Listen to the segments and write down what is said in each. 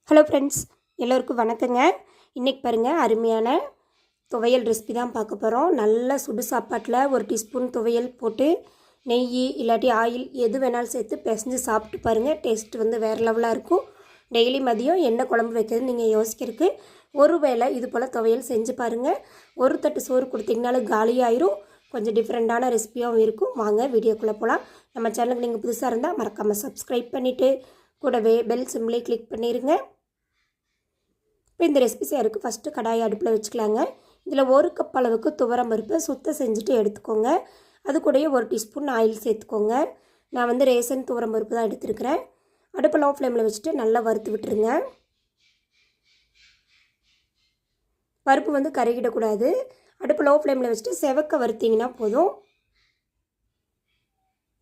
Hello friends, எல்லோருக்கும் வணக்கங்க. இன்றைக்கி பாருங்கள், அருமையான துவையல் ரெசிபி தான் பார்க்க போகிறோம். நல்ல சுடு சாப்பாட்டில் ஒரு டீஸ்பூன் துவையல் போட்டு நெய் இல்லாட்டி ஆயில் எது வேணாலும் சேர்த்து பிசைஞ்சு சாப்பிட்டு பாருங்கள். டேஸ்ட் வந்து வேறு லெவலாக இருக்கும். டெய்லி மதியம் என்ன குழம்பு வைக்கிறதுன்னு நீங்கள் யோசிக்கிறதுக்கு ஒரு வேளை இது போல் துவையல் செஞ்சு பாருங்கள். ஒரு தட்டு சோறு கொடுத்தீங்கனாலும் காலியாயிரும். கொஞ்சம் டிஃப்ரெண்ட்டான ரெசிபியாகவும் இருக்கும். வாங்க வீடியோக்குள்ளே போகலாம். நம்ம சேனலுக்கு நீங்கள் புதுசாக இருந்தால் மறக்காமல் சப்ஸ்கிரைப் பண்ணிவிட்டு கூடவே பெல் சிம்லே கிளிக் பண்ணிடுங்க. இப்போ இந்த ரெசிபி செய்யறதுக்கு ஃபஸ்ட்டு கடாயை அடுப்பில் வச்சுக்கலாங்க. இதில் 1 கப் அளவுக்கு துவரம் பருப்பு சுத்தம் செஞ்சுட்டு எடுத்துக்கோங்க. அது கூடயே 1 டீஸ்பூன் ஆயில் சேர்த்துக்கோங்க. நான் வந்து ரேசன் துவரம் பருப்பு தான் எடுத்துருக்கிறேன். அடுப்பு லோ ஃப்ளேமில் வச்சுட்டு நல்லா வறுத்து விட்டுருங்க. பருப்பு வந்து கருகிடக்கூடாது. அடுப்பு லோ ஃப்ளேமில் வச்சுட்டு செவக்க வறுத்திங்கன்னா போதும்.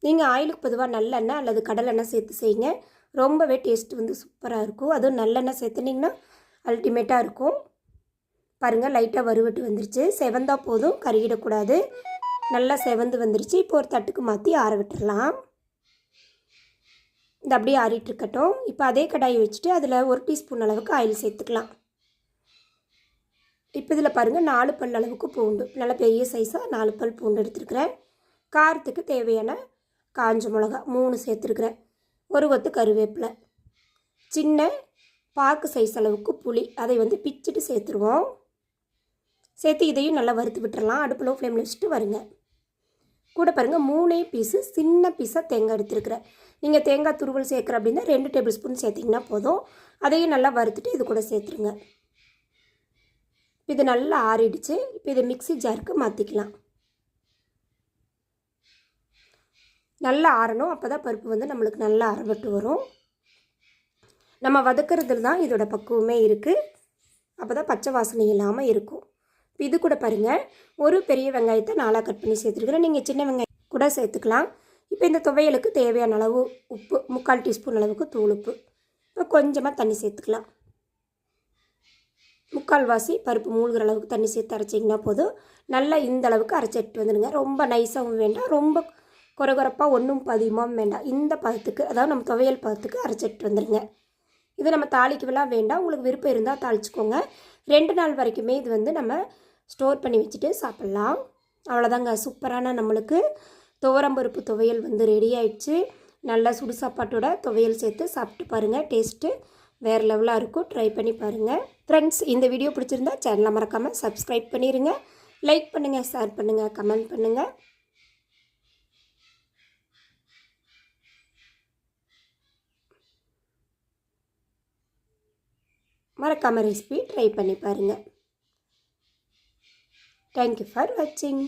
நீங்கள் ஆயிலுக்கு பொதுவாக நல்லெண்ணெய் அல்லது கடலெண்ணெய் சேர்த்து செய்யுங்க. ரொம்பவே டேஸ்ட் வந்து சூப்பராக இருக்கும். அதுவும் நல்லெண்ணெய் சேர்த்துனிங்கன்னா அல்டிமேட்டாக இருக்கும். பாருங்கள், லைட்டாக வறுவட்டு வந்துருச்சு. செவந்தா போதும், கருகிடக்கூடாது. நல்லா செவந்து வந்துருச்சு. இப்போ ஒரு தட்டுக்கு மாற்றி ஆற விட்டுடலாம். இது அப்படியே ஆறிட்டு இருக்கட்டும். இப்போ அதே கடாயை வச்சுட்டு அதில் 1 டீஸ்பூன் அளவுக்கு ஆயில் சேர்த்துக்கலாம். இப்போ இதில் பாருங்கள், 4 பல் அளவுக்கு பூண்டு, நல்ல பெரிய சைஸாக 4 பல் பூண்டு எடுத்துருக்கிறேன். காரத்துக்கு தேவையான காஞ்ச மிளகா 3 சேர்த்துருக்குறேன். ஒரு கொத்து கருவேப்பிலை, சின்ன பாக்கு சைஸ் அளவுக்கு புளி, அதை வந்து பிச்சுட்டு சேர்த்துருவோம். சேர்த்து இதையும் நல்லா வறுத்து விட்டுறலாம். அடுப்பு லோ ஃப்ளேமில் வச்சுட்டு வருங்க. கூட பாருங்கள், 3 பீஸு சின்ன பீஸாக தேங்காய் எடுத்துருக்குறேன். நீங்கள் தேங்காய் துருவல் சேர்க்குற அப்படின்னா 2 டேபிள் ஸ்பூன் சேர்த்திங்கன்னா போதும். அதையும் நல்லா வறுத்துட்டு இது கூட சேர்த்துருங்க. இது நல்லா ஆறிடுச்சு. இப்போ இதை மிக்ஸி ஜாருக்கு மாற்றிக்கலாம். நல்லா ஆறணும். அப்போ தான் பருப்பு வந்து நம்மளுக்கு நல்லா அரைபட்டு வரும். நம்ம வதக்கிறதுல தான் இதோட பக்குவமே இருக்குது. அப்போ தான் பச்சை வாசனை இல்லாமல் இருக்கும். இப்போ இது கூட பாருங்கள், ஒரு பெரிய வெங்காயத்தை 4 கட் பண்ணி சேர்த்துருக்குறேன். நீங்கள் சின்ன வெங்காயம் கூட சேர்த்துக்கலாம். இப்போ இந்த துவையலுக்கு தேவையான அளவு உப்பு, 3/4 டீஸ்பூன் அளவுக்கு தூள் உப்பு. இப்போ கொஞ்சமாக தண்ணி சேர்த்துக்கலாம். 3/4 வாசி பருப்பு மூழ்கிற அளவுக்கு தண்ணி சேர்த்து அரைச்சிங்கன்னா போதும். நல்லா இந்த அளவுக்கு அரைச்சி எடுத்து வந்துடுங்க. ரொம்ப நைஸாகவும் வேண்டாம், ரொம்ப குறகுறப்பாக ஒன்றும் பதியமாகவும் வேண்டாம். இந்த பதத்துக்கு, அதாவது நம்ம துவையல் பதத்துக்கு அரைச்சி எடுத்து வந்துடுங்க. இது நம்ம தாளிக்கவெல்லாம் வேண்டாம். உங்களுக்கு விருப்பம் இருந்தால் தாளிச்சுக்கோங்க. 2 நாள் வரைக்குமே இது வந்து நம்ம ஸ்டோர் பண்ணி வச்சுட்டு சாப்பிட்லாம். அவ்வளோதாங்க, சூப்பரான நம்மளுக்கு துவரம்பருப்பு துவையல் வந்து ரெடி ஆயிடுச்சு. நல்லா சுடு சாப்பாட்டோட துவையல் சேர்த்து சாப்பிட்டு பாருங்கள். டேஸ்ட்டு வேறு லெவலாக இருக்கும். ட்ரை பண்ணி பாருங்கள். ஃப்ரெண்ட்ஸ், இந்த வீடியோ பிடிச்சிருந்தா சேனலை மறக்காமல் சப்ஸ்கிரைப் பண்ணிடுங்க. லைக் பண்ணுங்கள், ஷேர் பண்ணுங்கள், கமெண்ட் பண்ணுங்கள். மறக்காமல் ரெசிபி ட்ரை பண்ணி பாருங்கள். தேங்க்யூ ஃபார் வாட்சிங்.